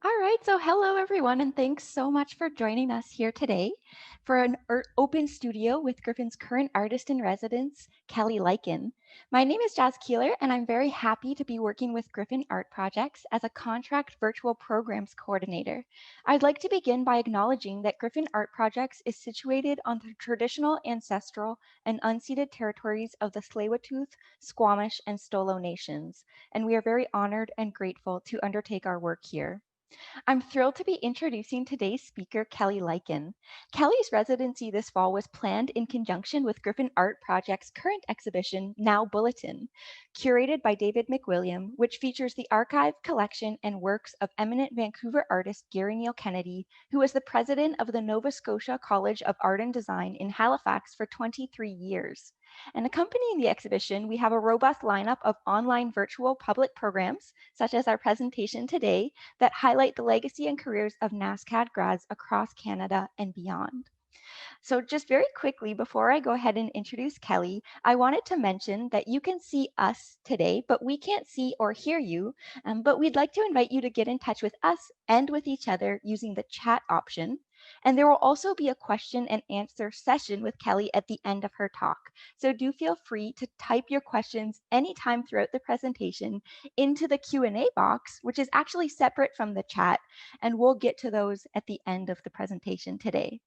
All right, so hello everyone, and thanks so much for joining us here today for an open studio with Griffin's current artist in residence, Kelly Lycan. My name is Jazz Keeler, and I'm very happy to be working with Griffin Art Projects as a contract virtual programs coordinator. I'd like to begin by acknowledging that Griffin Art Projects is situated on the traditional, ancestral, and unceded territories of the Tsleil-Waututh, Squamish, and Stolo nations, and we are very honored and grateful to undertake our work here. I'm thrilled to be introducing today's speaker, Kelly Lycan. Kelly's residency this fall was planned in conjunction with Griffin Art Project's current exhibition, Now Bulletin, curated by David McWilliam, which features the archive, collection, and works of eminent Vancouver artist Gary Neal Kennedy, who was the president of the Nova Scotia College of Art and Design in Halifax for 23 years. And accompanying the exhibition, we have a robust lineup of online virtual public programs, such as our presentation today, that highlight the legacy and careers of NASCAD grads across Canada and beyond. So just very quickly, before I go ahead and introduce Kelly, I wanted to mention that you can see us today, but we can't see or hear you. But we'd like to invite you to get in touch with us and with each other using the chat option. And there will also be a question and answer session with Kelly at the end of her talk. So do feel free to type your questions anytime throughout the presentation into the Q&A box, which is actually separate from the chat, and we'll get to those at the end of the presentation today.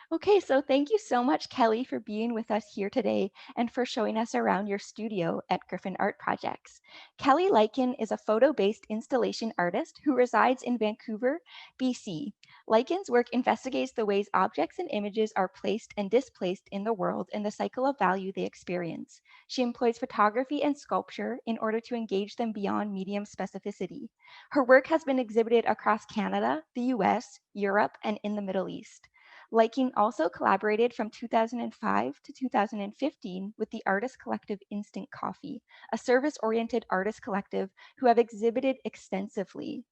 Okay, so thank you so much, Kelly, for being with us here today and for showing us around your studio at Griffin Art Projects. Kelly Lycan is a photo-based installation artist who resides in Vancouver, BC. Lycan's work investigates the ways objects and images are placed and displaced in the world and the cycle of value they experience. She employs photography and sculpture in order to engage them beyond medium specificity. Her work has been exhibited across Canada, the US, Europe, and in the Middle East. Lycan also collaborated from 2005 to 2015 with the artist collective Instant Coffee, a service-oriented artist collective who have exhibited extensively.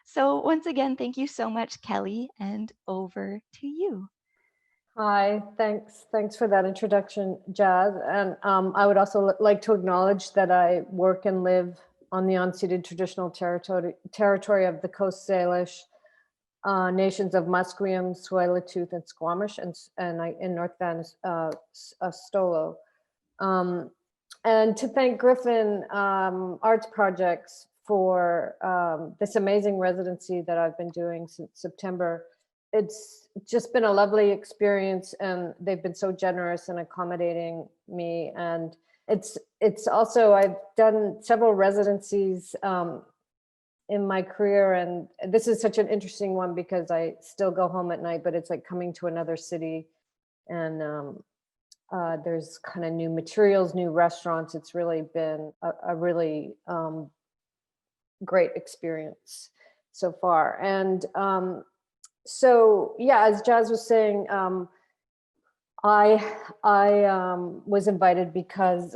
So once again, thank you so much, Kelly, and over to you. Hi, thanks. Thanks for that introduction, Jazz. And I would also like to acknowledge that I work and live on the unceded traditional territory of the Coast Salish nations of Musqueam, Tsleil-Waututh, and Squamish, and in North Van Stolo. And to thank Griffin Arts Projects for this amazing residency that I've been doing since September. It's just been a lovely experience, and they've been so generous in accommodating me. And it's also, I've done several residencies in my career, and this is such an interesting one because I still go home at night, but it's like coming to another city, and there's kind of new materials, new restaurants. It's really been a really great experience so far. And so yeah, as Jazz was saying, I was invited because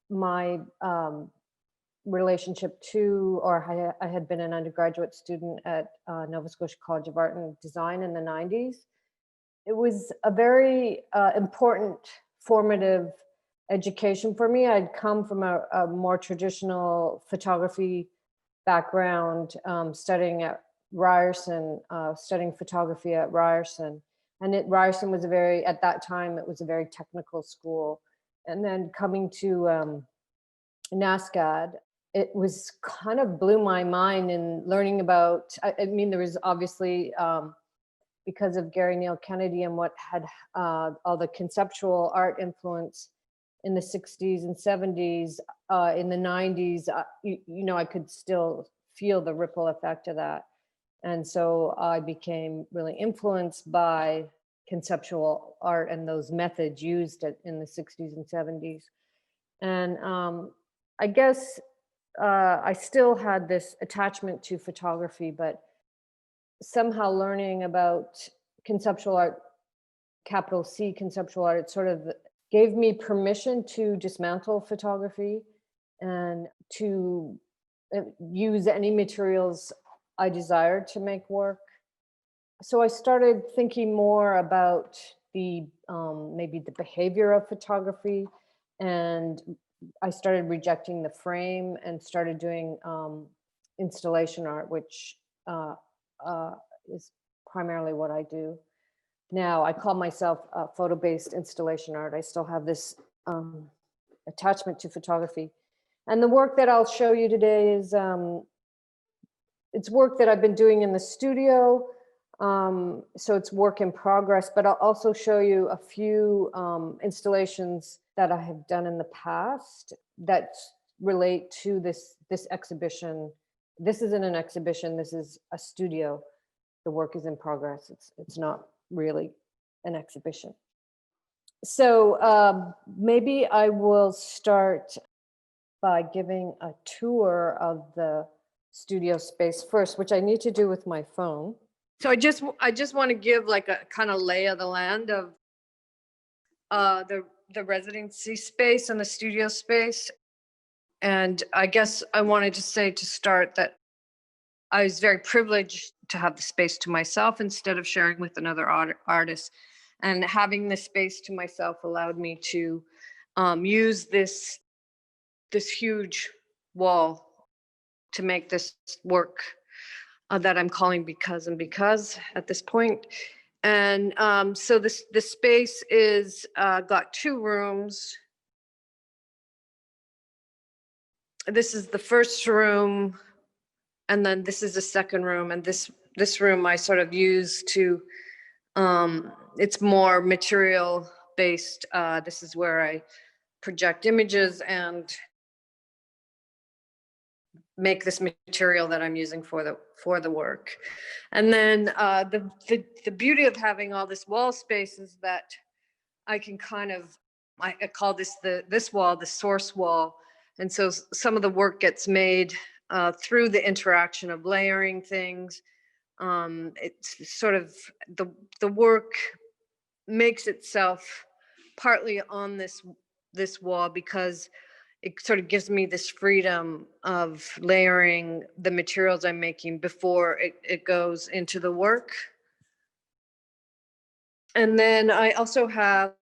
my relationship to, or I had been an undergraduate student at Nova Scotia College of Art and Design in the 90s. It was a very important formative education for me. I'd come from a more traditional photography background, studying at Ryerson, studying photography at Ryerson. And Ryerson was at that time, it was a very technical school. And then coming to NASCAD, it was kind of blew my mind in learning about, I mean, there was obviously, because of Gary Neal Kennedy and what had all the conceptual art influence in the 60s and 70s, in the 90s, you know, I could still feel the ripple effect of that. And so I became really influenced by conceptual art and those methods used in the 60s and 70s. And I guess I still had this attachment to photography, but somehow learning about conceptual art, capital C conceptual art, it sort of gave me permission to dismantle photography and to use any materials I desired to make work. So I started thinking more about the maybe the behavior of photography, and I started rejecting the frame and started doing installation art, which is primarily what I do. Now, I call myself photo-based installation art. I still have this attachment to photography. And the work that I'll show you today is, it's work that I've been doing in the studio. So it's work in progress, but I'll also show you a few installations that I have done in the past that relate to this exhibition. This isn't an exhibition, this is a studio. The work is in progress. It's not really an exhibition. So maybe I will start by giving a tour of the studio space first, which I need to do with my phone. So I just want to give like a kind of lay of the land of the residency space and the studio space. And I guess I wanted to say to start that I was very privileged to have the space to myself instead of sharing with another artist. And having the space to myself allowed me to use this huge wall to make this work that I'm calling Because and Because at this point. And so the space is got 2 rooms. This is the first room, and then this is the second room. And this room I sort of use to, it's more material based. This is where I project images and make this material that I'm using for the work. And then the beauty of having all this wall space is that I can kind of, I call this this wall the source wall. And so some of the work gets made through the interaction of layering things. It's sort of the work makes itself partly on this wall because it sort of gives me this freedom of layering the materials I'm making before it goes into the work. And then I also have,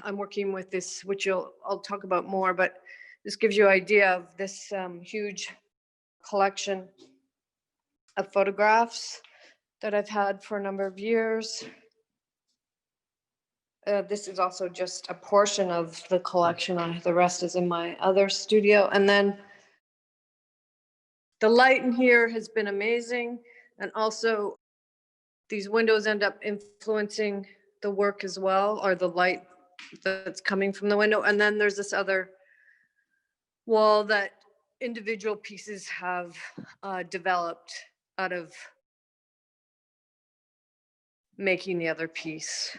I'm working with this, which I'll talk about more, but this gives you an idea of this huge collection of photographs that I've had for a number of years. This is also just a portion of the collection. The rest is in my other studio. And then the light in here has been amazing. And also these windows end up influencing the work as well, or the light that's coming from the window. And then there's this other wall that individual pieces have developed out of making the other piece.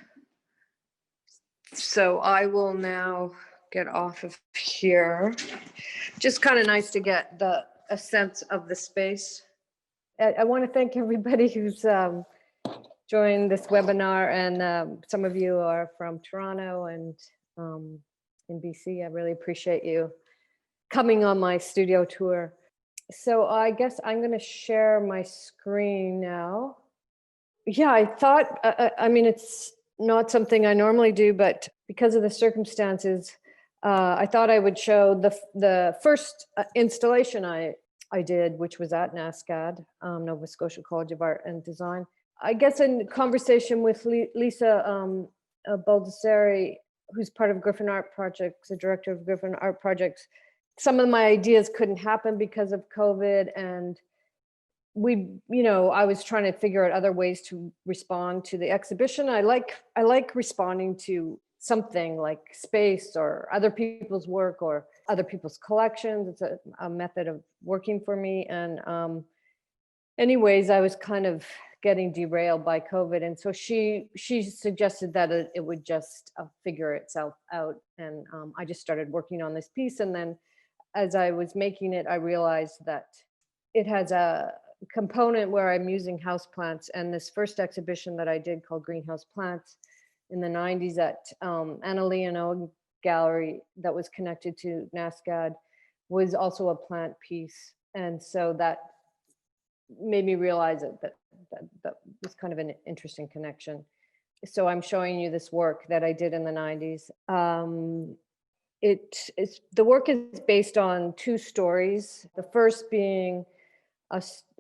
So I will now get off of here. Just kind of nice to get a sense of the space. I want to thank everybody who's joined this webinar, and some of you are from Toronto and in BC. I really appreciate you coming on my studio tour. So I guess I'm going to share my screen now. Yeah, I thought, I mean, it's not something I normally do, but because of the circumstances, I thought I would show the first installation I did, which was at NASCAD, Nova Scotia College of Art and Design. I guess in conversation with Lisa Baldacera, who's part of Griffin Art Projects, the director of Griffin Art Projects, some of my ideas couldn't happen because of COVID, and I was trying to figure out other ways to respond to the exhibition. I like responding to something like space or other people's work or other people's collections. It's a method of working for me. And anyways, I was kind of getting derailed by COVID. And so she suggested that it would just figure itself out. And I just started working on this piece. And then as I was making it, I realized that it has a component where I'm using houseplants. And this first exhibition that I did called Greenhouse Plants in the 90s at Anna Leonode Gallery that was connected to NASCAD was also a plant piece. And so that made me realize that was kind of an interesting connection. So I'm showing you this work that I did in the 90s. The work is based on 2 stories. The first being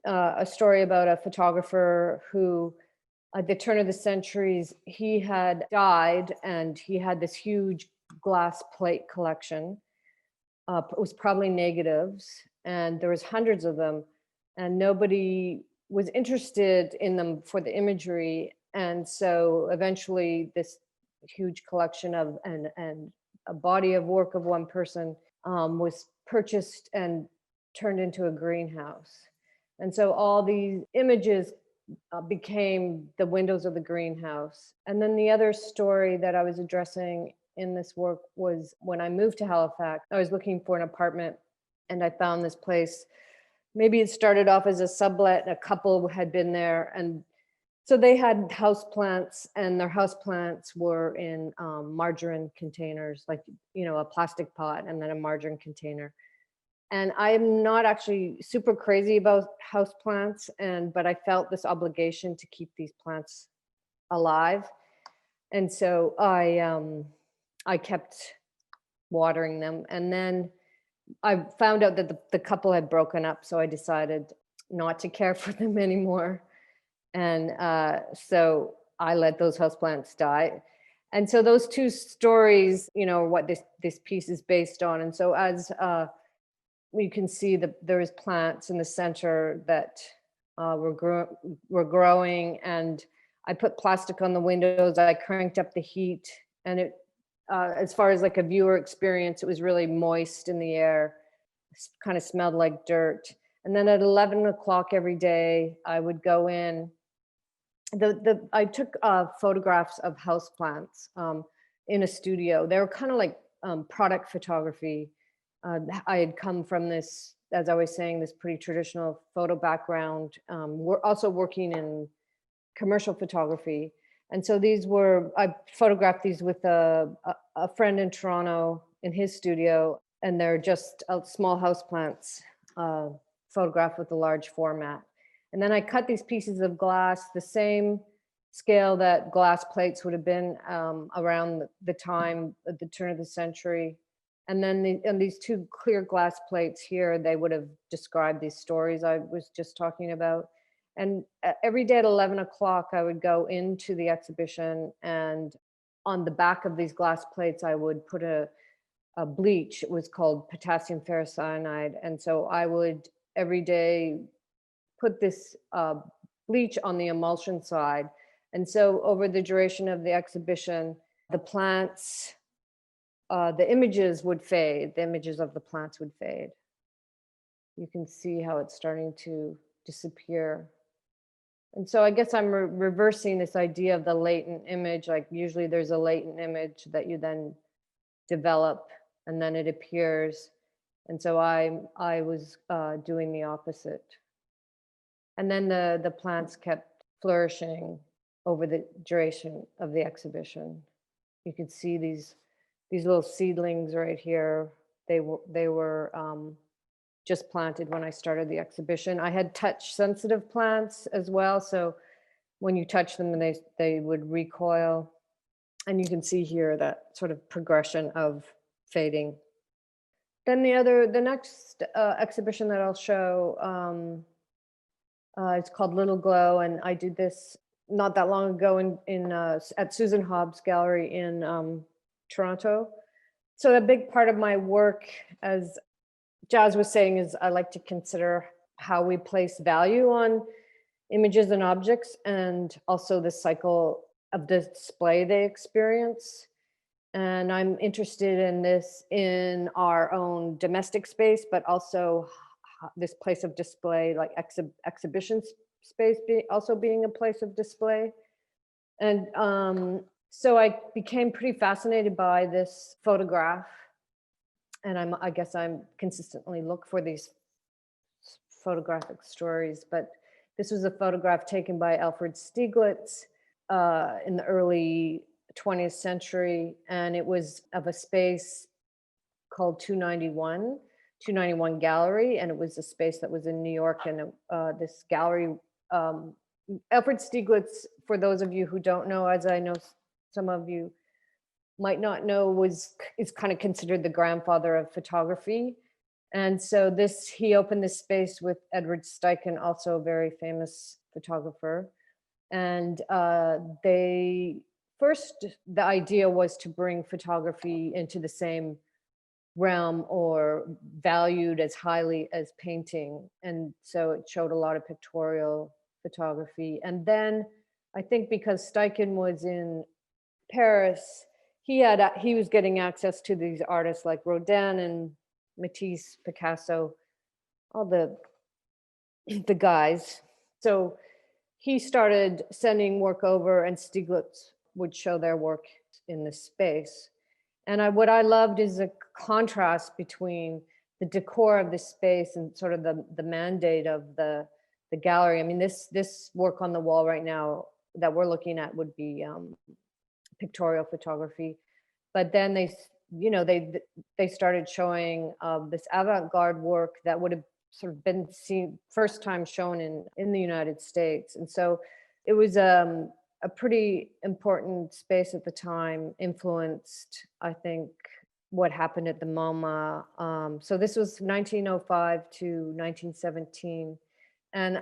a story about a photographer who, at the turn of the centuries, he had died and he had this huge glass plate collection. It was probably negatives, and there was hundreds of them, and nobody was interested in them for the imagery. And so eventually this huge collection of and a body of work of one person was purchased and turned into a greenhouse. And so all these images became the windows of the greenhouse. And then the other story that I was addressing in this work was when I moved to Halifax, I was looking for an apartment and I found this place. Maybe it started off as a sublet, a couple had been there. And so they had house plants, and their house plants were in margarine containers, like, a plastic pot and then a margarine container. And I'm not actually super crazy about house plants, but I felt this obligation to keep these plants alive. And so I kept watering them. And then I found out that the couple had broken up, so I decided not to care for them anymore. And so I let those houseplants die. And so those two stories, what this piece is based on. And so as you can see, there is plants in the center that were growing, and I put plastic on the windows. I cranked up the heat, and it, as far as like a viewer experience, it was really moist in the air. It kind of smelled like dirt. And then at 11 o'clock every day, I would go in. I took photographs of houseplants in a studio. They were kind of like product photography. I had come from this, as I was saying, this pretty traditional photo background. We're also working in commercial photography. And so I photographed these with a friend in Toronto in his studio, and they're just small houseplants photographed with a large format. And then I cut these pieces of glass, the same scale that glass plates would have been around the time at the turn of the century. And then these two clear glass plates here, they would have described these stories I was just talking about. And every day at 11 o'clock, I would go into the exhibition, and on the back of these glass plates, I would put a bleach. It was called potassium ferrocyanide. And so I would every day put this bleach on the emulsion side. And so over the duration of the exhibition, the plants, the images would fade. The images of the plants would fade. You can see how it's starting to disappear. And so I guess I'm reversing this idea of the latent image. Like usually there's a latent image that you then develop and then it appears. And so I was doing the opposite. And then the plants kept flourishing over the duration of the exhibition. You can see these little seedlings right here. They were just planted when I started the exhibition. I had touch sensitive plants as well. So when you touch them, they would recoil. And you can see here that sort of progression of fading. Then the next exhibition that I'll show, it's called Little Glow, and I did this not that long ago at Susan Hobbs Gallery in Toronto. So a big part of my work, as Jazz was saying, is I like to consider how we place value on images and objects, and also the cycle of display they experience. And I'm interested in this in our own domestic space, but also this place of display, like exhibition space also being a place of display. And so I became pretty fascinated by this photograph. And I guess I'm consistently look for these photographic stories, but this was a photograph taken by Alfred Stieglitz in the early 20th century. And it was of a space called 291 Gallery. And it was a space that was in New York. And this gallery, Alfred Stieglitz, for those of you who don't know, as I know some of you might not know, is kind of considered the grandfather of photography. And so he opened this space with Edward Steichen, also a very famous photographer. And the idea was to bring photography into the same realm or valued as highly as painting. And so it showed a lot of pictorial photography. And then I think because Steichen was in Paris, he was getting access to these artists like Rodin and Matisse, Picasso, all the guys. So he started sending work over, and Stieglitz would show their work in this space. And what I loved is a contrast between the decor of the space and sort of the mandate of the gallery. I mean, this work on the wall right now that we're looking at would be pictorial photography, but then they started showing this avant-garde work that would have sort of been seen first time shown in the United States. And so it was a pretty important space at the time, influenced, I think, what happened at the MoMA. So this was 1905 to 1917. And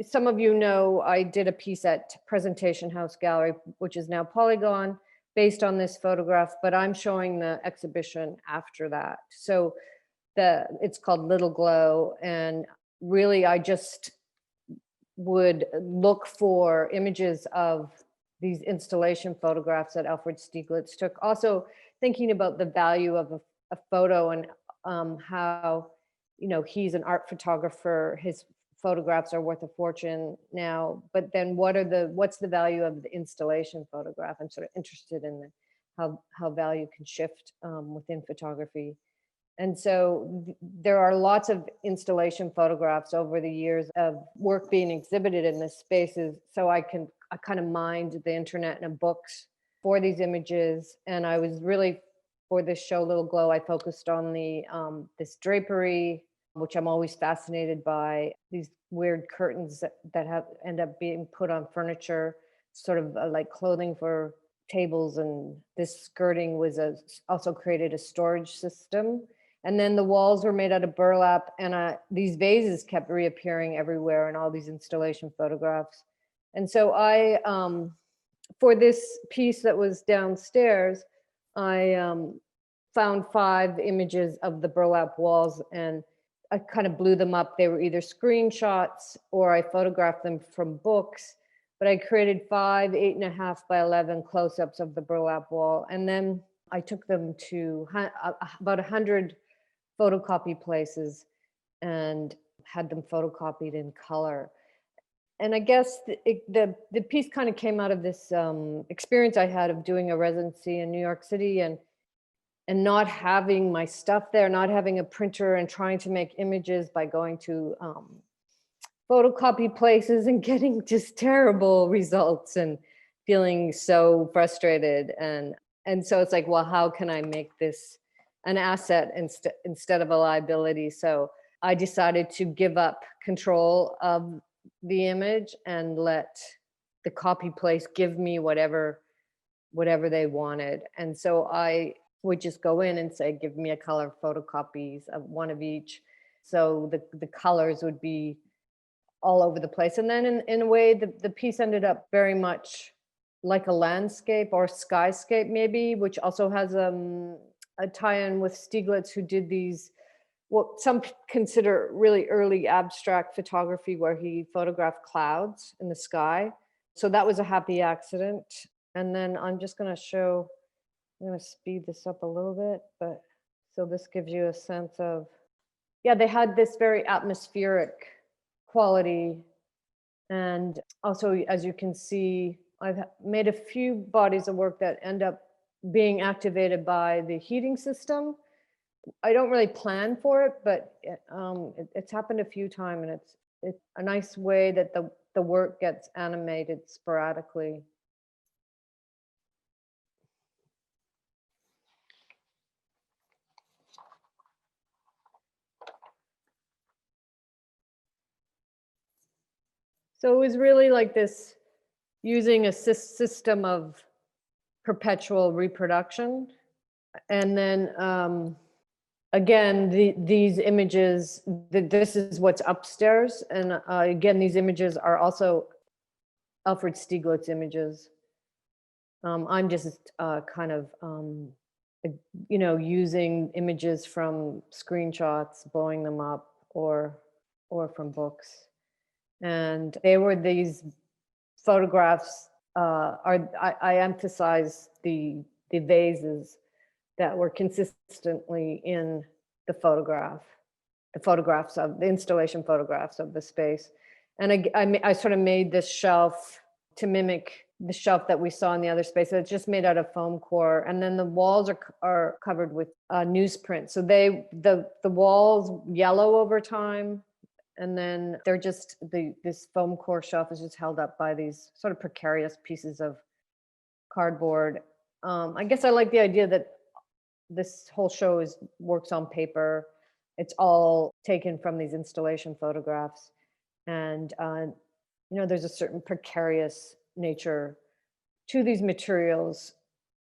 some of you know, I did a piece at Presentation House Gallery, which is now Polygon, based on this photograph, but I'm showing the exhibition after that. So it's called Little Glow. And really, I just would look for images of these installation photographs that Alfred Stieglitz took. Also thinking about the value of a photo and how, he's an art photographer, his photographs are worth a fortune now, but then what's the value of the installation photograph? I'm sort of interested in how value can shift within photography. And so there are lots of installation photographs over the years of work being exhibited in this spaces. So I kind of mined the internet and books for these images. And I was really, for this show, Little Glow, I focused on this drapery, which I'm always fascinated by, these weird curtains that end up being put on furniture, sort of like clothing for tables. And this skirting was also created a storage system. And then the walls were made out of burlap, and these vases kept reappearing everywhere in all these installation photographs. And so for this piece that was downstairs, I found 5 images of the burlap walls, and I kind of blew them up. They were either screenshots or I photographed them from books, but I created 5 8.5 by 11 close-ups of the burlap wall. And then I took them to about 100 photocopy places and had them photocopied in color. And I guess the piece kind of came out of this experience I had of doing a residency in New York City and not having my stuff there, not having a printer, and trying to make images by going to photocopy places and getting just terrible results and feeling so frustrated. And so it's like, well, how can I make this an asset instead of a liability? So I decided to give up control of the image and let the copy place give me whatever they wanted. And so I would just go in and say, give me a color photocopies of one of each. So the colors would be all over the place. And then in a way, the piece ended up very much like a landscape or skyscape maybe, which also has a tie-in with Stieglitz, who did these, what some consider really early abstract photography, where he photographed clouds in the sky. So that was a happy accident. And then I'm just going to speed this up a little bit, but so this gives you a sense of, yeah, they had this very atmospheric quality. And also, as you can see, I've made a few bodies of work that end up being activated by the heating system. I don't really plan for it, but it's happened a few times, and it's a nice way that the work gets animated sporadically. So it was really like this, using a system of perpetual reproduction. And then again, these images, this is what's upstairs. And again, these images are also Alfred Stieglitz images. I'm just kind of, using images from screenshots, blowing them up, or from books. And they were these photographs. I emphasize the vases that were consistently in the photographs of the installation photographs of the space. And I sort of made this shelf to mimic the shelf that we saw in the other space. So it's just made out of foam core, and then the walls are covered with newsprint. So the walls yellow over time, and then they're just this foam core shelf is just held up by these sort of precarious pieces of cardboard. I guess I like the idea that this whole show works on paper. It's all taken from these installation photographs, and there's a certain precarious nature to these materials.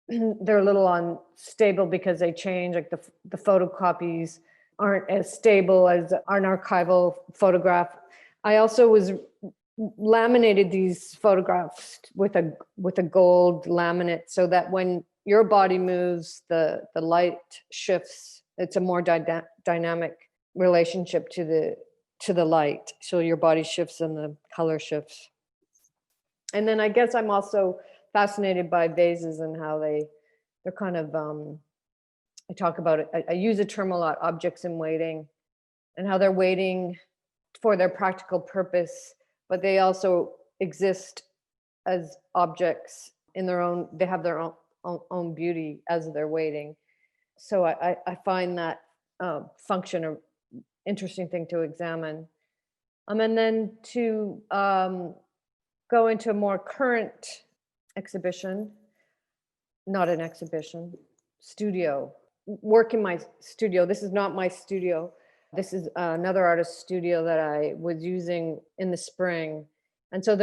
They're a little unstable because they change. Like the photocopies aren't as stable as an archival photograph. I also laminated these photographs with a gold laminate, so that when your body moves, the light shifts. It's a more dynamic relationship to the light. So your body shifts and the color shifts. And then I guess I'm also fascinated by vases and how they're kind of, I talk about it, I use a term a lot, objects in waiting, and how they're waiting for their practical purpose, but they also exist as objects in their own, they have their own beauty as they're waiting. So I find that function an interesting thing to examine. And then to go into a more current exhibition, not an exhibition, studio, work in my studio. This is not my studio. This is another artist's studio that I was using in the spring. And so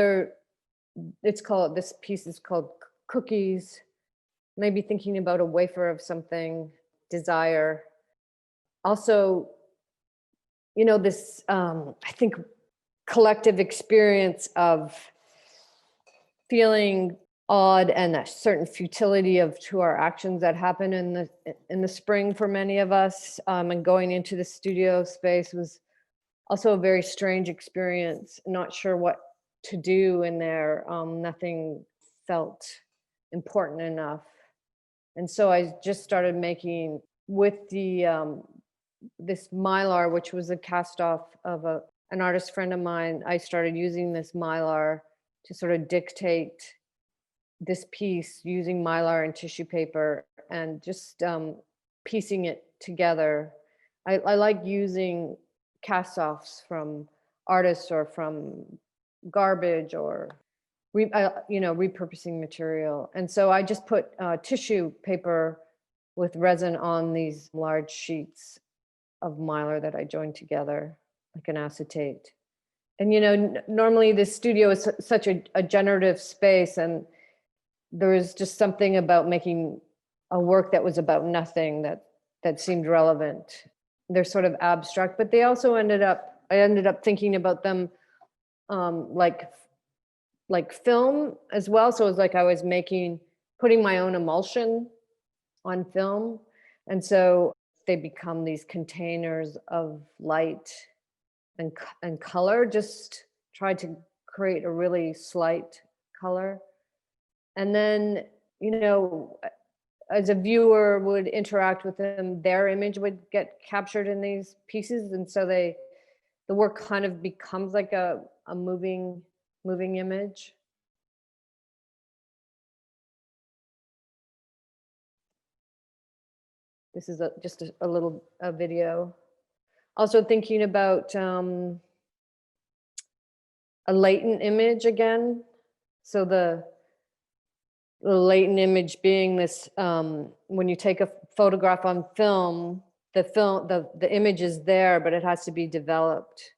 this piece is called Cookies, maybe thinking about a wafer of something, desire. Also, this, I think, collective experience of feeling odd and a certain futility to our actions that happen in the spring for many of us. And going into the studio space was also a very strange experience. Not sure what to do in there. Nothing felt important enough. And so I just started making with this mylar, which was a cast off of an artist friend of mine. I started using this mylar to sort of dictate this piece using mylar and tissue paper, and just piecing it together. I like using cast-offs from artists or from garbage, or repurposing material. And so I just put tissue paper with resin on these large sheets of mylar that I joined together like an acetate. And normally this studio is such a generative space, and there was just something about making a work that was about nothing that seemed relevant. They're sort of abstract, but they also I ended up thinking about them like film as well. So it was like I was putting my own emulsion on film. And so they become these containers of light and color, just try to create a really slight color. And then, as a viewer would interact with them, their image would get captured in these pieces. And so the work kind of becomes like a moving image. This is just a little video. Also thinking about a latent image again. So the latent image being this, when you take a photograph on film, the image is there, but it has to be developed.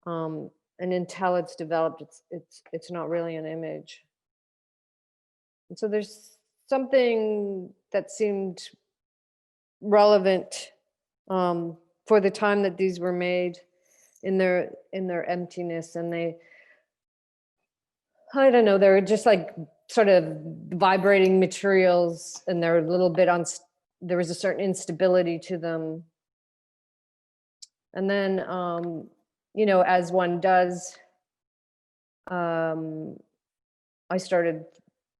And until it's developed, it's not really an image. And so there's something that seemed relevant for the time that these were made in their emptiness. And I don't know, they're just like sort of vibrating materials, and they're a little bit there was a certain instability to them. And then, as one does, I started,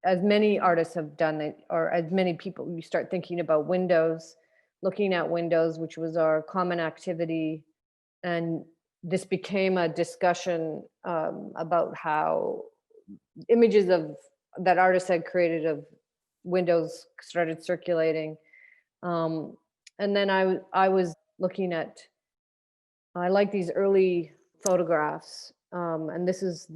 as many artists have done it, or as many people, you start thinking about windows, looking at windows, which was our common activity. And this became a discussion about how images that artists had created of windows started circulating. And then I was looking at, I like these early photographs. And this is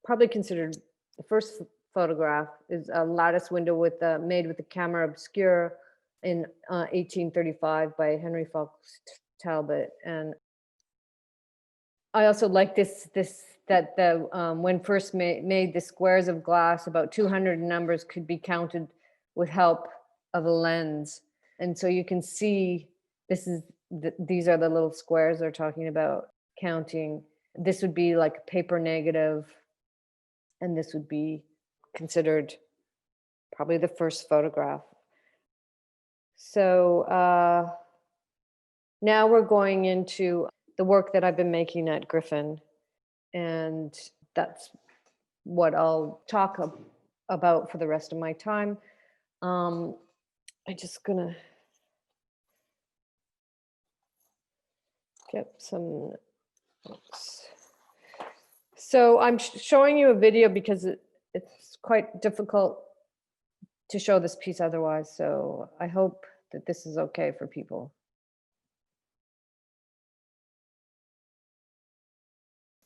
probably considered the first photograph, is a lattice window made with the camera obscure in 1835 by Henry Fox Talbot. And I also like that when first made, the squares of glass, about 200 numbers, could be counted with help of a lens. And so you can see, these are the little squares they're talking about counting. This would be like a paper negative, and this would be considered probably the first photograph. So now we're going into the work that I've been making at Griffin, and that's what I'll talk about for the rest of my time. I'm just gonna get some notes. So I'm showing you a video because it's quite difficult to show this piece otherwise. So I hope that this is okay for people.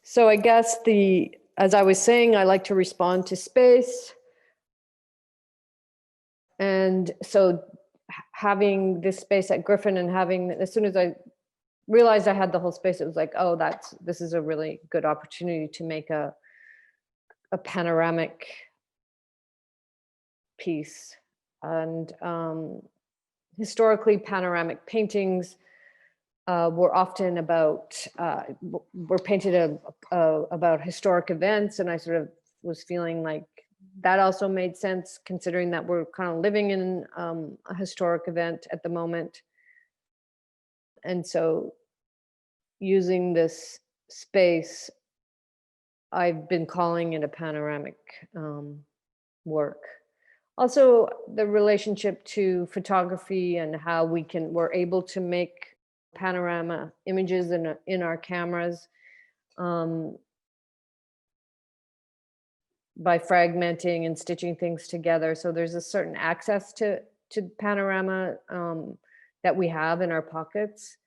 So I guess as I was saying, I like to respond to space. And so having this space at Griffin, and as soon as I realized I had the whole space, it was like, oh, this is a really good opportunity to make a panoramic piece. And historically, panoramic paintings were often were painted about historic events. And I sort of was feeling like that also made sense, considering that we're kind of living in a historic event at the moment. And so using this space, I've been calling it a panoramic work. Also, the relationship to photography and how we're able to make panorama images in our cameras by fragmenting and stitching things together. So there's a certain access to panorama that we have in our pockets.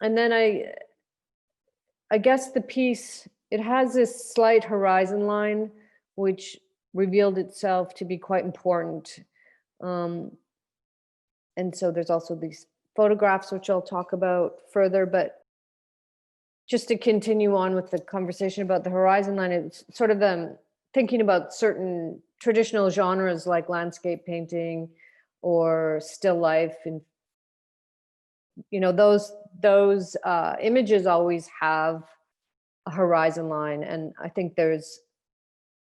And then I guess the piece, it has this slight horizon line, which revealed itself to be quite important. And so there's also these photographs, which I'll talk about further, but just to continue on with the conversation about the horizon line, it's sort of thinking about certain traditional genres like landscape painting or still life. And, those images always have a horizon line. And I think there's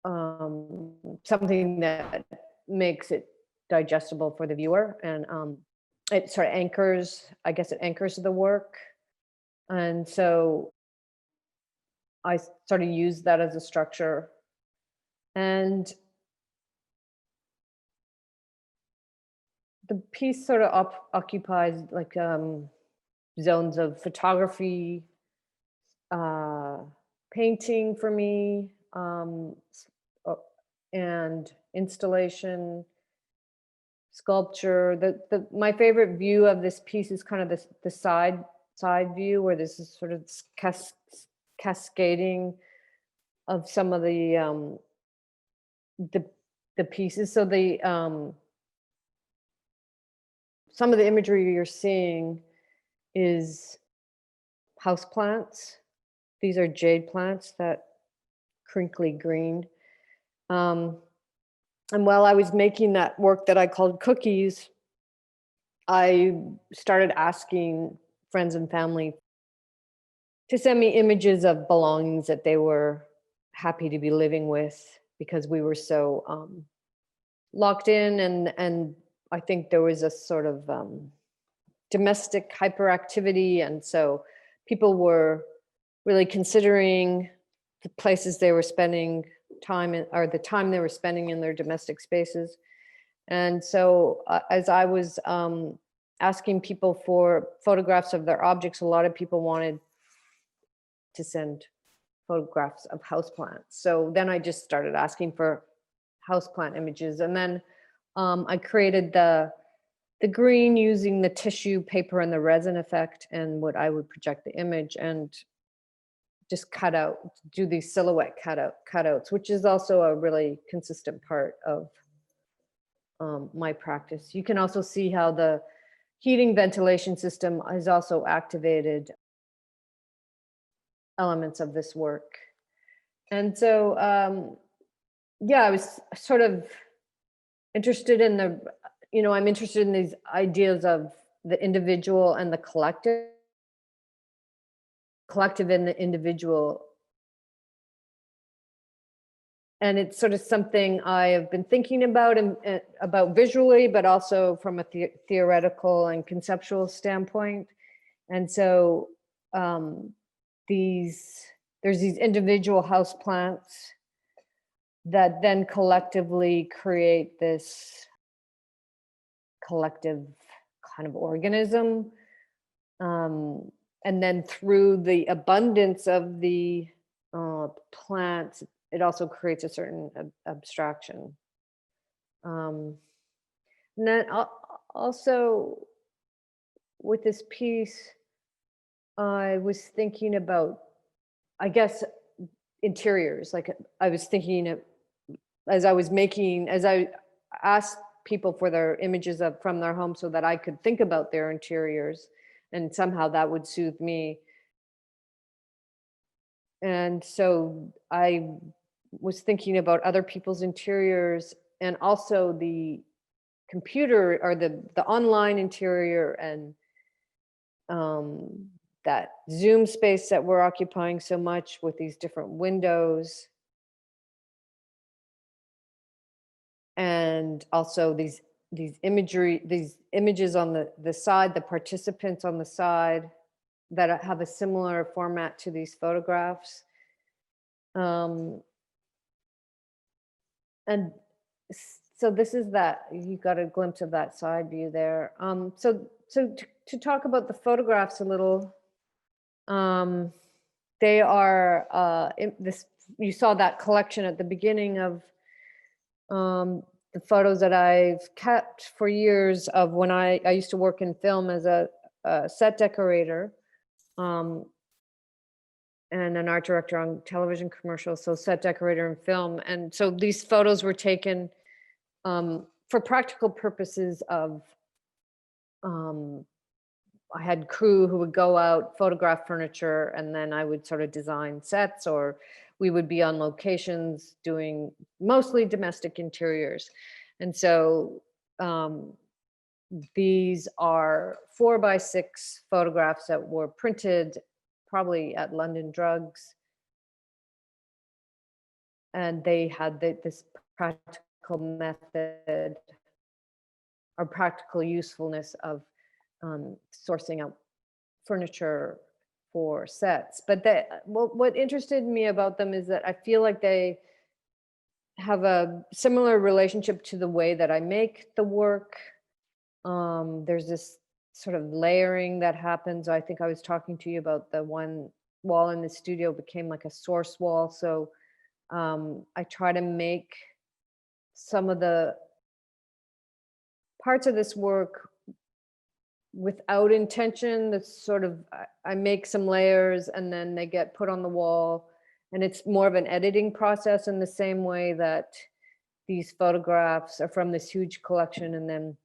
something that makes it digestible for the viewer. And it sort of anchors the work. And so I sort of use that as a structure. And the piece sort of occupies like zones of photography, painting for me, and installation, sculpture. My favorite view of this piece is kind of the side view, where this is sort of cascading of some of the pieces. So some of the imagery you're seeing is houseplants. These are jade plants, that crinkly green. And while I was making that work that I called Cookies, I started asking friends and family to send me images of belongings that they were happy to be living with, because we were so locked in, and I think there was a sort of domestic hyperactivity, and so people were really considering the places they were spending time in, or the time they were spending in their domestic spaces. And so as I was asking people for photographs of their objects, a lot of people wanted to send photographs of houseplants. So then I just started asking for houseplant images, and then I created the green using the tissue paper and the resin effect, and what I would project the image and just do these silhouette cutouts, which is also a really consistent part of my practice. You can also see how the heating ventilation system has also activated elements of this work. And so, yeah, I was sort of interested in I'm interested in these ideas of the individual and the collective and the individual. And it's sort of something I have been thinking about, and about visually, but also from a theoretical and conceptual standpoint. And so there's these individual house plants that then collectively create this collective kind of organism. And then through the abundance of the plants, it also creates a certain abstraction. And then also with this piece, I was thinking about, I guess, interiors. Like I was thinking as I asked people for their images from their home so that I could think about their interiors, and somehow that would soothe me. And so I was thinking about other people's interiors, and also the computer, or the online interior, and that Zoom space that we're occupying so much with these different windows. And also these images on the side, the participants on the side that have a similar format to these photographs. And so this is that, you got a glimpse of that side view there. So to talk about the photographs a little, they are you saw that collection at the beginning of the photos that I've kept for years of when I used to work in film as a set decorator, and an art director on television commercials, so set decorator in film. And so these photos were taken for practical purposes of, I had crew who would go out, photograph furniture, and then I would sort of design sets, or we would be on locations doing mostly domestic interiors. And so these are 4x6 photographs that were printed probably at London Drugs. And they had this practical method, or practical usefulness of sourcing out furniture for sets. But what interested me about them is that I feel like they have a similar relationship to the way that I make the work. There's this sort of layering that happens. I think I was talking to you about the one wall in the studio became like a source wall. So I try to make some of the parts of this work without intention. That's sort of, I make some layers and then they get put on the wall, and it's more of an editing process, in the same way that these photographs are from this huge collection, and then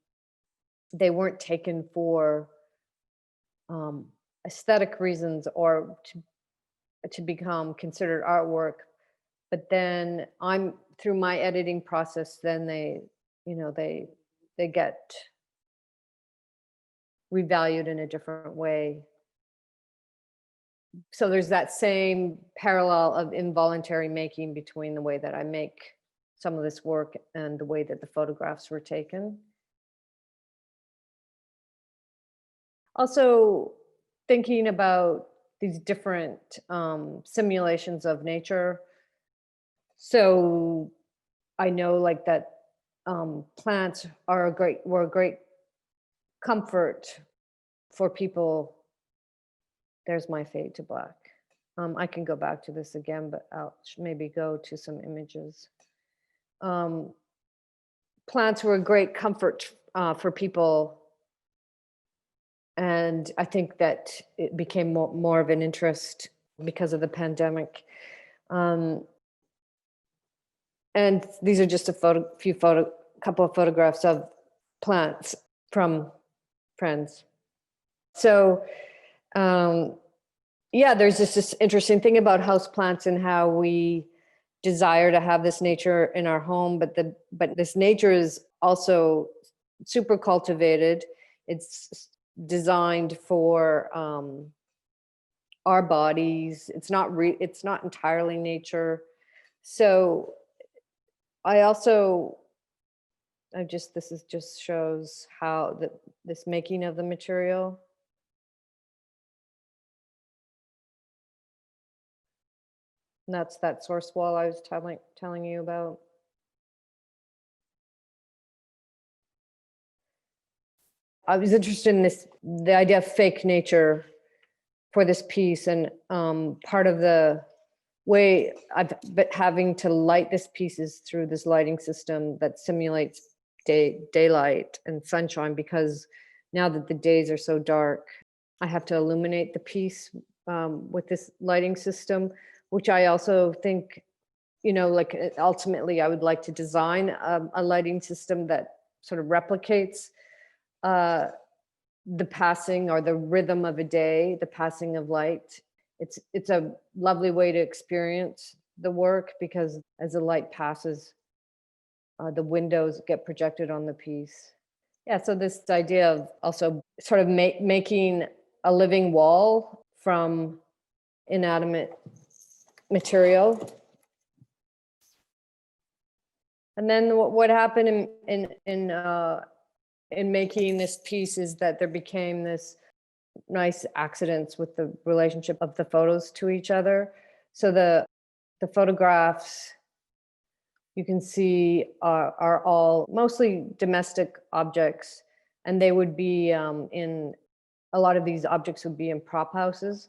they weren't taken for aesthetic reasons or to become considered artwork. But then I'm, through my editing process, then they get revalued in a different way. So there's that same parallel of involuntary making between the way that I make some of this work and the way that the photographs were taken. Also, thinking about these different simulations of nature. So I know like that plants were a great comfort for people. There's my fade to black. I can go back to this again, but I'll maybe go to some images. Plants were a great comfort for people. And I think that it became more of an interest because of the pandemic. And these are just a couple of photographs of plants from friends. So, yeah, there's this interesting thing about houseplants and how we desire to have this nature in our home, but this nature is also super cultivated. It's designed for our bodies. It's not entirely nature. So this just shows how this making of the material. And that's that source wall I was telling you about. I was interested in the idea of fake nature for this piece, and part of the way I've been having to light this piece is through this lighting system that simulates daylight and sunshine, because now that the days are so dark, I have to illuminate the piece with this lighting system, which I also think, like ultimately I would like to design a lighting system that sort of replicates the passing or the rhythm of a day, the passing of light. It's a lovely way to experience the work, because as the light passes, the windows get projected on the piece. Yeah, so this idea of also sort of making a living wall from inanimate material. And then what happened in making this piece is that there became this nice accidents with the relationship of the photos to each other. So the photographs you can see are all mostly domestic objects, and they would be in a lot of these objects would be in prop houses.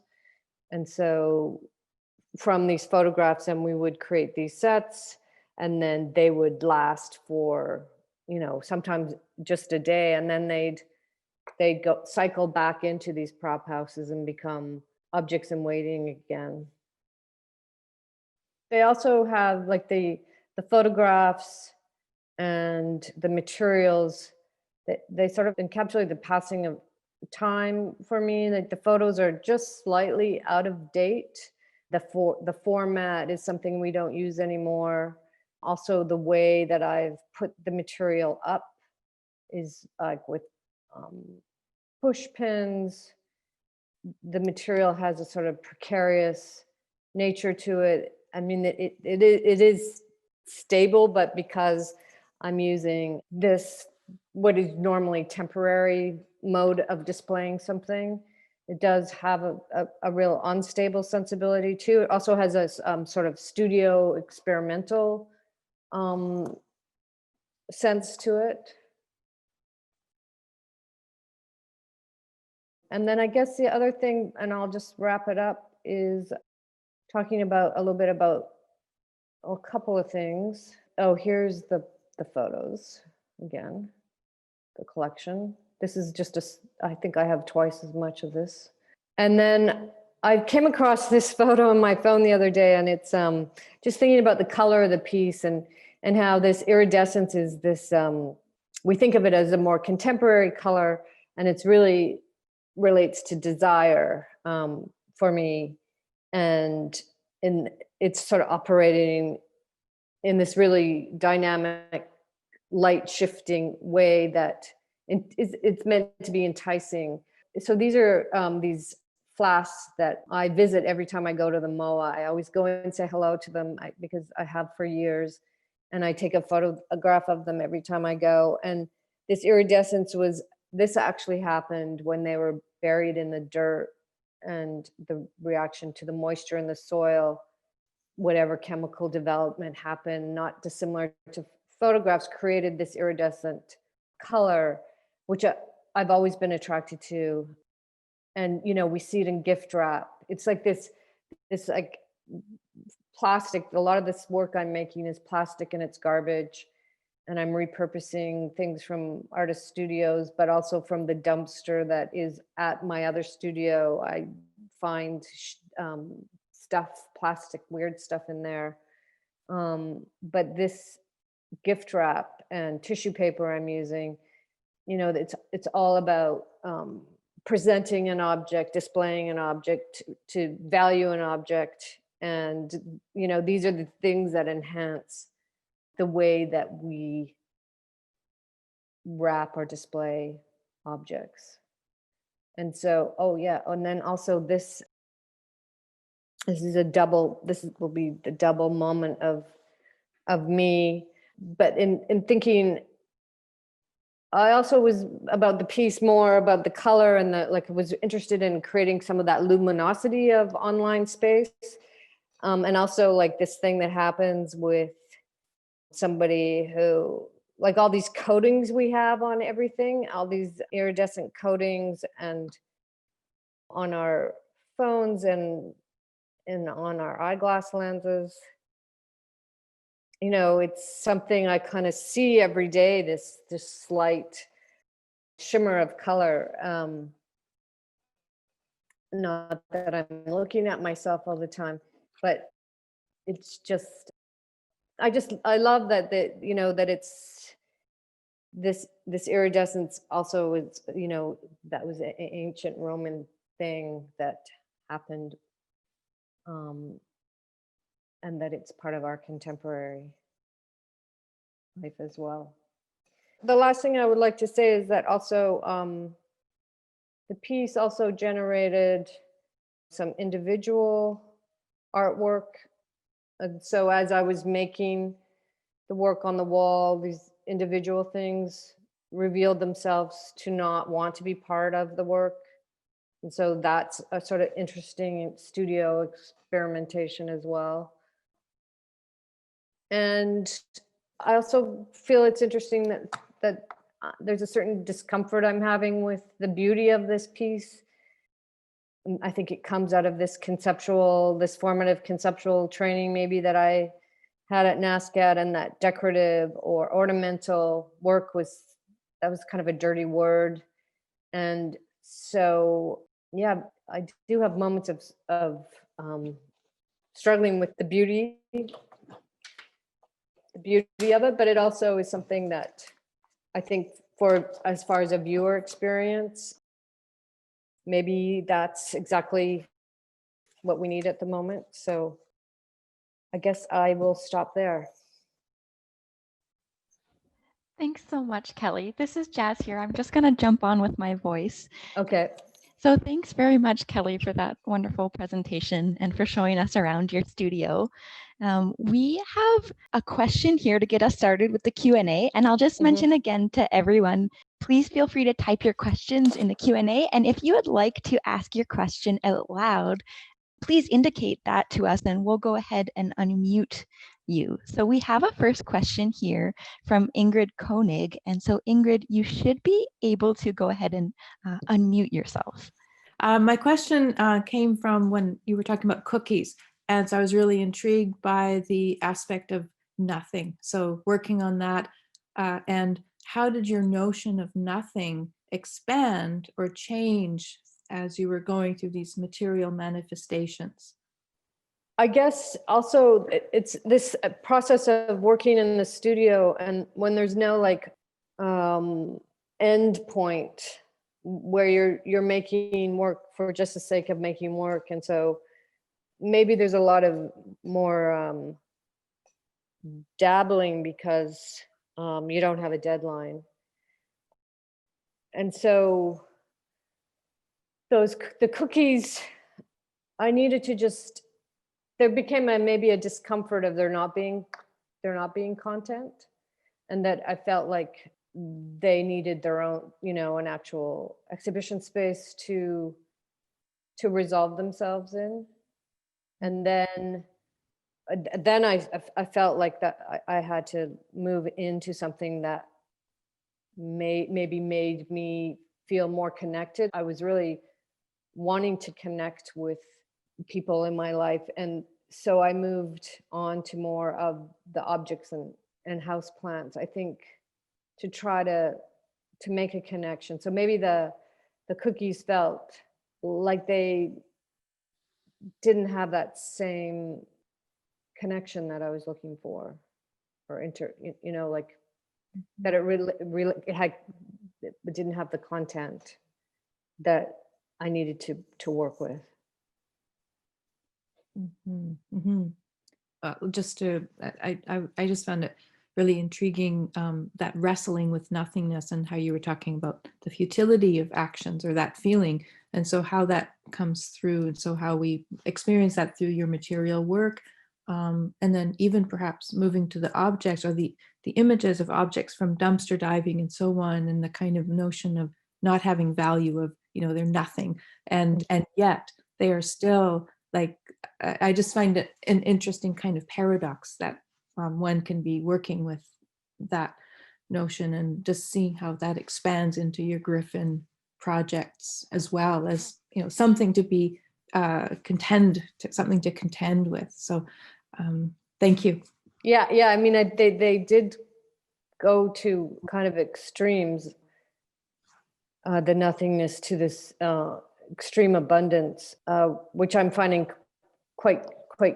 And so from these photographs, and we would create these sets, and then they would last for, sometimes just a day, and then they'd cycle back into these prop houses and become objects in waiting again. They also have like the photographs and the materials that they sort of encapsulate the passing of time for me. Like the photos are just slightly out of date. The format is something we don't use anymore. Also, the way that I've put the material up is like with push pins. The material has a sort of precarious nature to it. I mean, it is stable, but because I'm using this, what is normally temporary mode of displaying something, it does have a real unstable sensibility too. It also has a sort of studio experimental sense to it. And then I guess the other thing, and I'll just wrap it up, is talking about a little bit about a couple of things. Oh, here's the photos again, the collection. This is just I think I have twice as much of this. And then I came across this photo on my phone the other day, and it's just thinking about the color of the piece and how this iridescence is this, we think of it as a more contemporary color, and it's really relates to desire for me. And it's sort of operating in this really dynamic, light shifting way that it's meant to be enticing. So these are these flasks that I visit every time I go to the MOA. I always go and say hello to them because I have for years, and I take a photograph of them every time I go. And this iridescence this actually happened when they were buried in the dirt, and the reaction to the moisture in the soil, whatever chemical development happened, not dissimilar to photographs, created this iridescent color, which I've always been attracted to. And, we see it in gift wrap. It's like this like plastic. A lot of this work I'm making is plastic and it's garbage. And I'm repurposing things from artist studios, but also from the dumpster that is at my other studio. I find stuff, plastic, weird stuff in there. But this gift wrap and tissue paper I'm using, it's all about presenting an object, displaying an object, to value an object. And, these are the things that enhance the way that we wrap or display objects. And so, and then also this will be the double moment of me. But in thinking, I also was about the piece, more about the color, and was interested in creating some of that luminosity of online space. And also this thing that happens with somebody who, all these coatings we have on everything, all these iridescent coatings, and on our phones and on our eyeglass lenses. It's something I kind of see every day, this slight shimmer of color. Not that I'm looking at myself all the time, but it's just, I love that that it's this iridescence also is, that was an ancient Roman thing that happened, and that it's part of our contemporary life as well. The last thing I would like to say is that also the piece also generated some individual artwork. And so as I was making the work on the wall, these individual things revealed themselves to not want to be part of the work. And so that's a sort of interesting studio experimentation as well. And I also feel it's interesting that there's a certain discomfort I'm having with the beauty of this piece. And I think it comes out of this formative conceptual training maybe that I had at NASCAD, and that decorative or ornamental work was kind of a dirty word. And so, I do have moments of struggling with the beauty of it, but it also is something that I think, as far as a viewer experience, maybe that's exactly what we need at the moment. So I guess I will stop there. Thanks so much, Kelly. This is Jazz here. I'm just going to jump on with my voice. Okay. So thanks very much, Kelly, for that wonderful presentation and for showing us around your studio. We have a question here to get us started with the Q&A, and I'll just mention again to everyone, please feel free to type your questions in the Q&A, and if you would like to ask your question out loud, please indicate that to us and we'll go ahead and unmute you. So we have a first question here from Ingrid Koenig. And so Ingrid, you should be able to go ahead and unmute yourself. My question came from when you were talking about cookies. And so I was really intrigued by the aspect of nothing. So working on that, and how did your notion of nothing expand or change as you were going through these material manifestations? I guess also it's this process of working in the studio, and when there's no end point where you're making work for just the sake of making work. And so maybe there's a lot of more dabbling because you don't have a deadline. And so the cookies, I needed to just, there became maybe a discomfort of there not being content, and that I felt like they needed their own, an actual exhibition space to resolve themselves in. And then I felt like that I had to move into something that maybe made me feel more connected. I was really wanting to connect with people in my life, and so I moved on to more of the objects and house plants, I think, to try to make a connection. So maybe the cookies felt like they didn't have that same connection that I was looking for, or like that it didn't have the content that I needed to work with. Mm-hmm. Mm-hmm. I just found it really intriguing, that wrestling with nothingness, and how you were talking about the futility of actions, or that feeling, and so how that comes through, and so how we experience that through your material work, and then even perhaps moving to the objects, or the images of objects from dumpster diving and so on, and the kind of notion of not having value, of they're nothing, and yet they are still like, I just find it an interesting kind of paradox that one can be working with that notion, and just seeing how that expands into your Griffin projects, as well as something to be something to contend with. So thank you. Yeah. I mean, they did go to kind of extremes, the nothingness to this extreme abundance, which I'm finding quite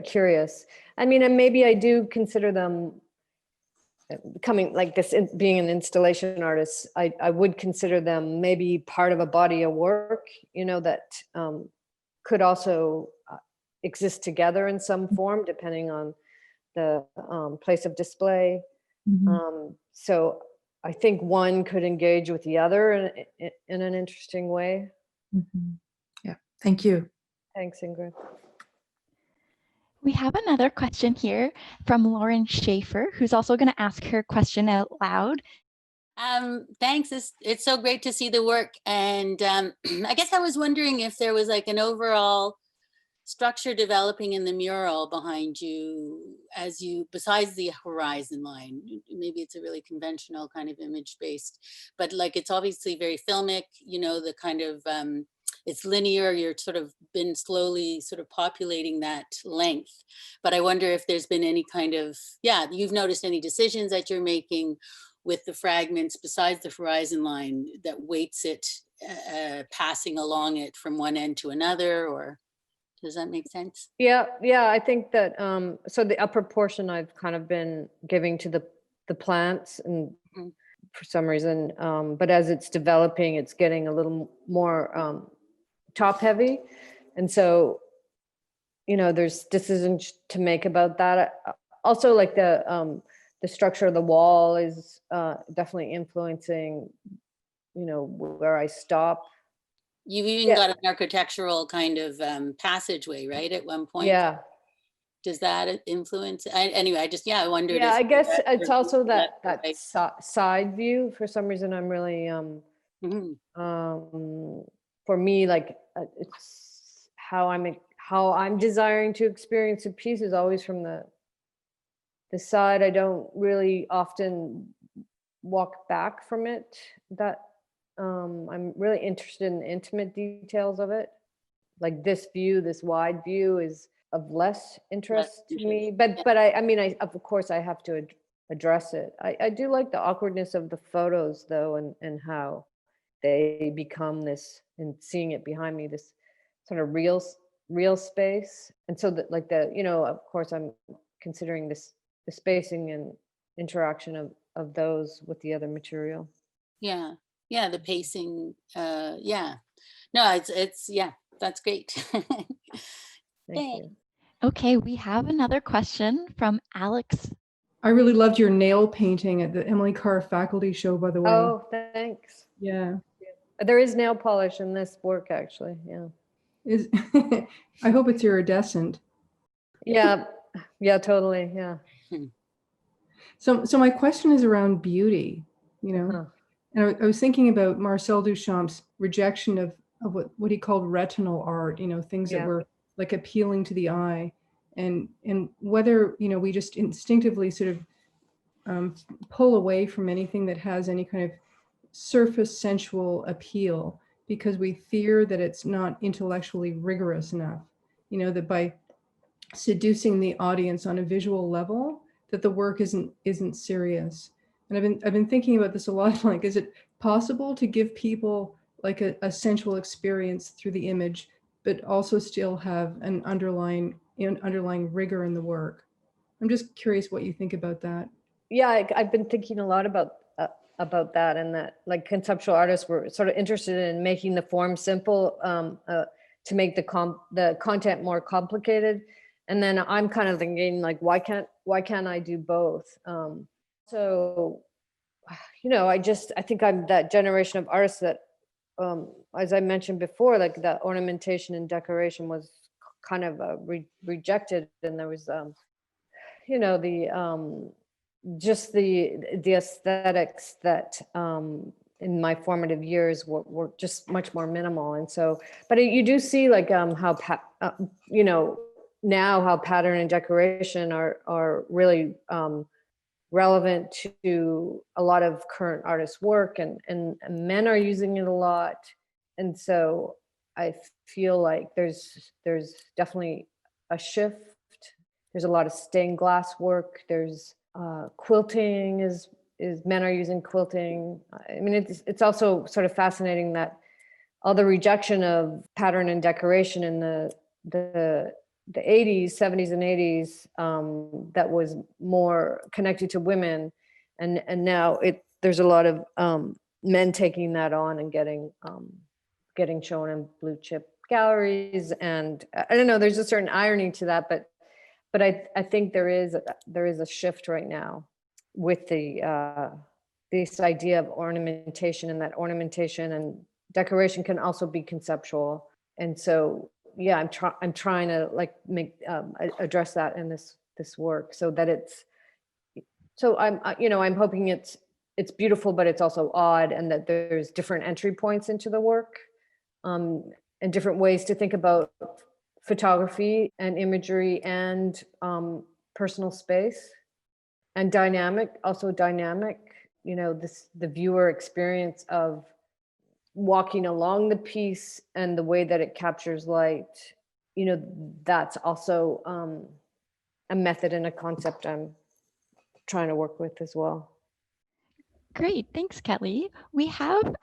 curious. I mean, and maybe I do consider them coming like this, being an installation artist, I would consider them maybe part of a body of work, that could also exist together in some form, depending on the place of display. Mm-hmm. So I think one could engage with the other in an interesting way. Mm-hmm. Yeah, thank you. Thanks, Ingrid. We have another question here from Lauren Schaefer, who's also going to ask her question out loud. Thanks. It's so great to see the work. And I guess I was wondering if there was like an overall structure developing in the mural behind you, besides the horizon line. Maybe it's a really conventional kind of image based, but like it's obviously very filmic, the kind of, it's linear, you're sort of been slowly sort of populating that length. But I wonder if there's been any kind of, you've noticed any decisions that you're making with the fragments besides the horizon line that weights it, passing along it from one end to another, or does that make sense? Yeah, I think that, so the upper portion I've kind of been giving to the plants, and for some reason, but as it's developing, it's getting a little more top heavy. And so, there's decisions to make about that. Also, like the structure of the wall is definitely influencing, where I stop. You've even got an architectural kind of passageway, right? At one point. Yeah. Does that influence? Anyway, I wondered. Yeah, I guess it's also that side view. For some reason, I'm really, for me, like it's how I'm desiring to experience a piece is always from the side. I don't really often walk back from it. That I'm really interested in the intimate details of it. Like this wide view is of less interest to me. But I mean, of course I have to address it. I do like the awkwardness of the photos though, and how they become this, and seeing it behind me, this sort of real space. And so that, like of course I'm considering the spacing and interaction of those with the other material. Yeah, the pacing. No, it's that's great. Thank you. Okay, we have another question from Alex. I really loved your nail painting at the Emily Carr faculty show, by the way. Oh, thanks. Yeah. There is nail polish in this work, actually. Yeah. Is I hope it's iridescent. Yeah. Yeah, totally. Yeah. So my question is around beauty, you know. Uh-huh. And I was thinking about Marcel Duchamp's rejection of what he called retinal art, you know, things that Yeah. were like appealing to the eye, and whether, you know, we just instinctively sort of pull away from anything that has any kind of surface sensual appeal because we fear that it's not intellectually rigorous enough, you know, that by seducing the audience on a visual level, that the work isn't serious. And I've been thinking about this a lot. Like, is it possible to give people like a sensual experience through the image, but also still have an underlying rigor in the work? I'm just curious what you think about that. Yeah, I've been thinking a lot about that, and that like conceptual artists were sort of interested in making the form simple to make the content more complicated. And then I'm kind of thinking like, why can't I do both? So, you know, I think I'm that generation of artists that, as I mentioned before, like the ornamentation and decoration was kind of rejected, and there was, you know, just the aesthetics that in my formative years were just much more minimal. And so, but you do see like how you know, now how pattern and decoration are really relevant to a lot of current artists' work, and men are using it a lot. And so I feel like there's definitely a shift. There's a lot of stained glass work. There's quilting is men are using quilting. I mean, it's also sort of fascinating that all the rejection of pattern and decoration in the 80s, 70s and 80s that was more connected to women, and now there's a lot of men taking that on and getting shown in blue chip galleries. And I don't know, there's a certain irony to that, but I think there is a shift right now with this idea of ornamentation, and that ornamentation and decoration can also be conceptual. And so, yeah, I'm trying to like address that in this work, so that I'm hoping it's beautiful, but it's also odd, and that there's different entry points into the work, and different ways to think about photography and imagery and personal space, and dynamic, you know, the viewer experience of walking along the piece and the way that it captures light. You know, that's also a method and a concept I'm trying to work with as well. Great, thanks, Kelly. We have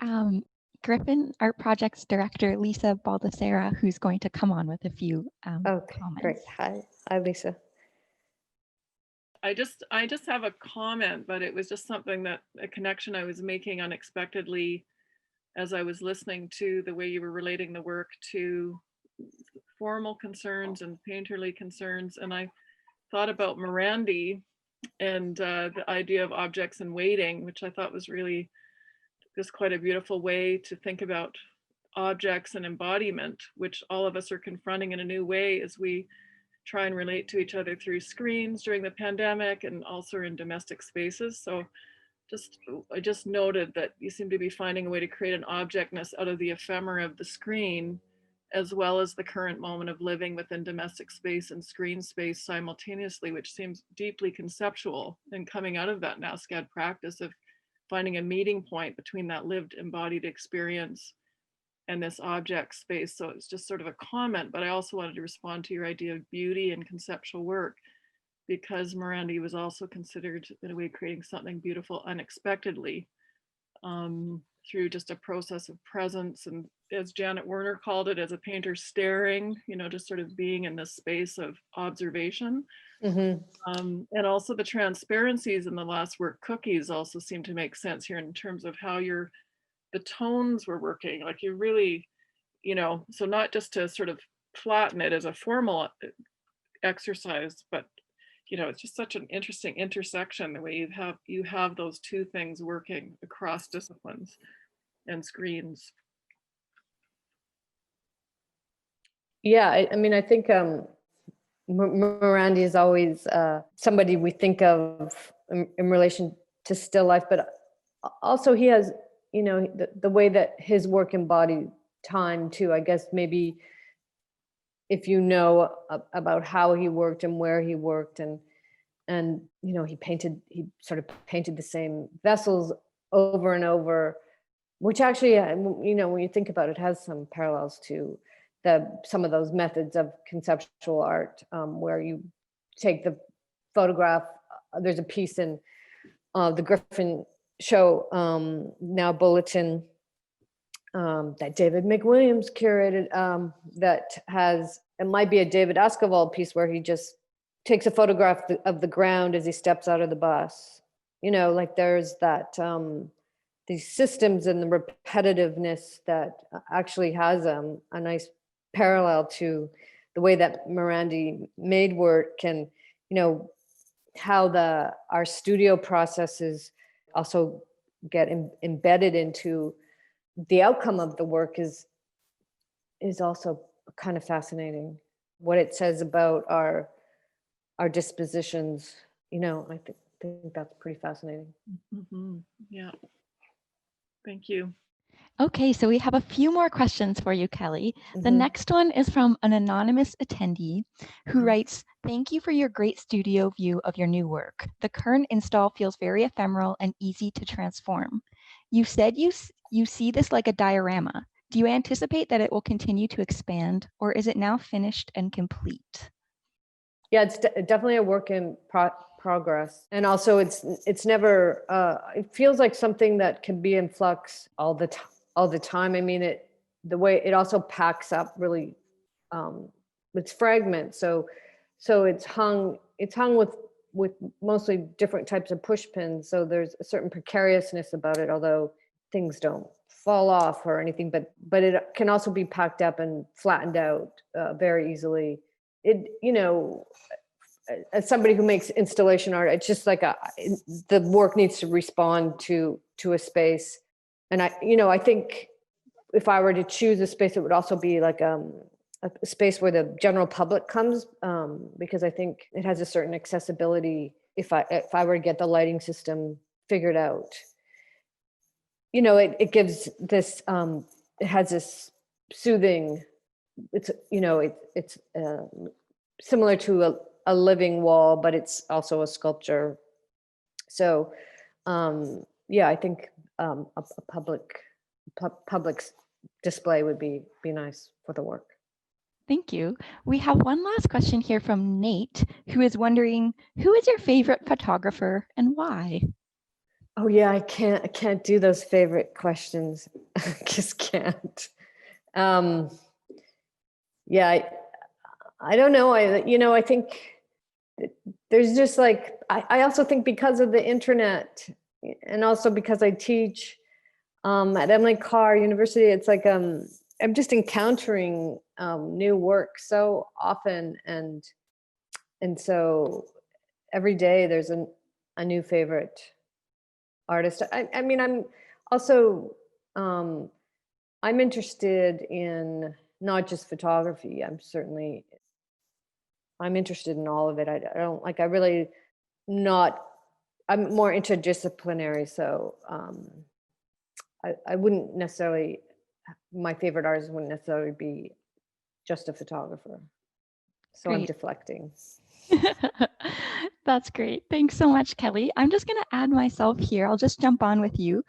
Griffin Art Projects Director Lisa Baldacera, who's going to come on with a few Okay, great. comments. Hi, Lisa. I just have a comment, but it was just something a connection I was making unexpectedly as I was listening to the way you were relating the work to formal concerns and painterly concerns. And I thought about Morandi and the idea of objects and waiting, which I thought was really just quite a beautiful way to think about objects and embodiment, which all of us are confronting in a new way as we try and relate to each other through screens during the pandemic, and also in domestic spaces. So I just noted that you seem to be finding a way to create an objectness out of the ephemera of the screen, as well as the current moment of living within domestic space and screen space simultaneously, which seems deeply conceptual, and coming out of that NASCAD practice of finding a meeting point between that lived embodied experience and this object space. So it's just sort of a comment, but I also wanted to respond to your idea of beauty and conceptual work, because Morandi was also considered in a way creating something beautiful unexpectedly through just a process of presence. And as Janet Werner called it, as a painter staring, you know, just sort of being in this space of observation. Mm-hmm. And also the transparencies in the last work, Cookies, also seem to make sense here in terms of how the tones were working. Like you really, you know, so not just to sort of flatten it as a formal exercise, but you know, it's just such an interesting intersection, the way you have those two things working across disciplines and screens. Yeah, I mean, I think Morandi is always somebody we think of in relation to still life, but also he has, the way that his work embodied time too. I guess maybe if you know about how he worked and where he worked, and he sort of painted the same vessels over and over, which actually, when you think about it, has some parallels to some of those methods of conceptual art, where you take the photograph. There's a piece in the Griffin show, now Bulletin, that David McWilliams curated, that has, it might be a David Escoval piece where he just takes a photograph of the ground as he steps out of the bus. Like there's that, these systems and the repetitiveness that actually has a nice parallel to the way that Morandi made work, and how our studio processes also get embedded into the outcome of the work is also kind of fascinating. What it says about our dispositions, I think that's pretty fascinating. Mm-hmm. Yeah. Thank you. Okay, so we have a few more questions for you, Kelly. The Mhm. next one is from an anonymous attendee who Mhm. writes, "Thank you for your great studio view of your new work. The current install feels very ephemeral and easy to transform. You said you see this like a diorama. Do you anticipate that it will continue to expand, or is it now finished and complete?" Yeah, it's definitely a work in progress, and also it's never. It feels like something that can be in flux all the time. I mean, the way it also packs up really. It's fragments, so it's hung with mostly different types of push pins. So there's a certain precariousness about it, although things don't fall off or anything. But it can also be packed up and flattened out very easily. As somebody who makes installation art, it's just like the work needs to respond to a space. And I think if I were to choose a space, it would also be like a space where the general public comes, because I think it has a certain accessibility. If I were to get the lighting system figured out, it gives this, it has this soothing, it's similar to a living wall, but it's also a sculpture. So yeah, I think a public display would be nice for the work. Thank you. We have one last question here from Nate, who is wondering, who is your favorite photographer and why? Oh yeah, I can't do those favorite questions. I just can't. Yeah, I don't know. I think there's just like, I also think because of the internet, and also because I teach at Emily Carr University, it's like I'm just encountering new work so often, and so every day there's a new favorite artist. I mean, I'm also I'm interested in not just photography. I'm interested in all of it. I don't like, I really not, I'm more interdisciplinary. So I wouldn't necessarily, my favorite artist wouldn't necessarily be just a photographer. So I'm Great. deflecting. That's great. Thanks so much, Kelly. I'm just going to add myself here. I'll just jump on with you.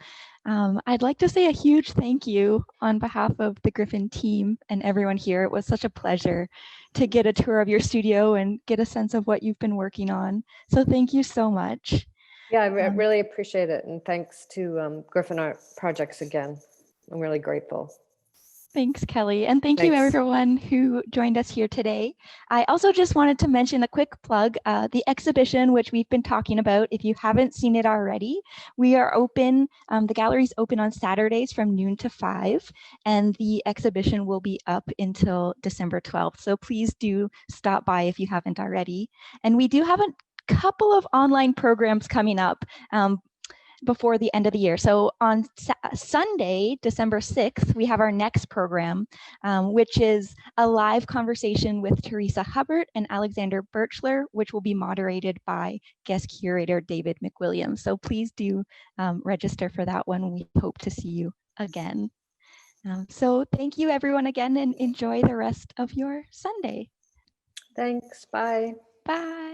I'd like to say a huge thank you on behalf of the Griffin team and everyone here. It was such a pleasure to get a tour of your studio and get a sense of what you've been working on. So thank you so much. Yeah, I really appreciate it. And thanks to Griffin Art Projects again. I'm really grateful. Thanks, Kelly. And thank you everyone who joined us here today. I also just wanted to mention a quick plug, the exhibition, which we've been talking about. If you haven't seen it already, we are open, the gallery's open on Saturdays from noon to 5, and the exhibition will be up until December 12th. So please do stop by if you haven't already. And we do have a couple of online programs coming up. before the end of the year. So on Sunday, December 6th, we have our next program, which is a live conversation with Teresa Hubbard and Alexander Birchler, which will be moderated by guest curator David McWilliams. So please do register for that one. We hope to see you again. So thank you everyone again, and enjoy the rest of your Sunday. Thanks. Bye. Bye.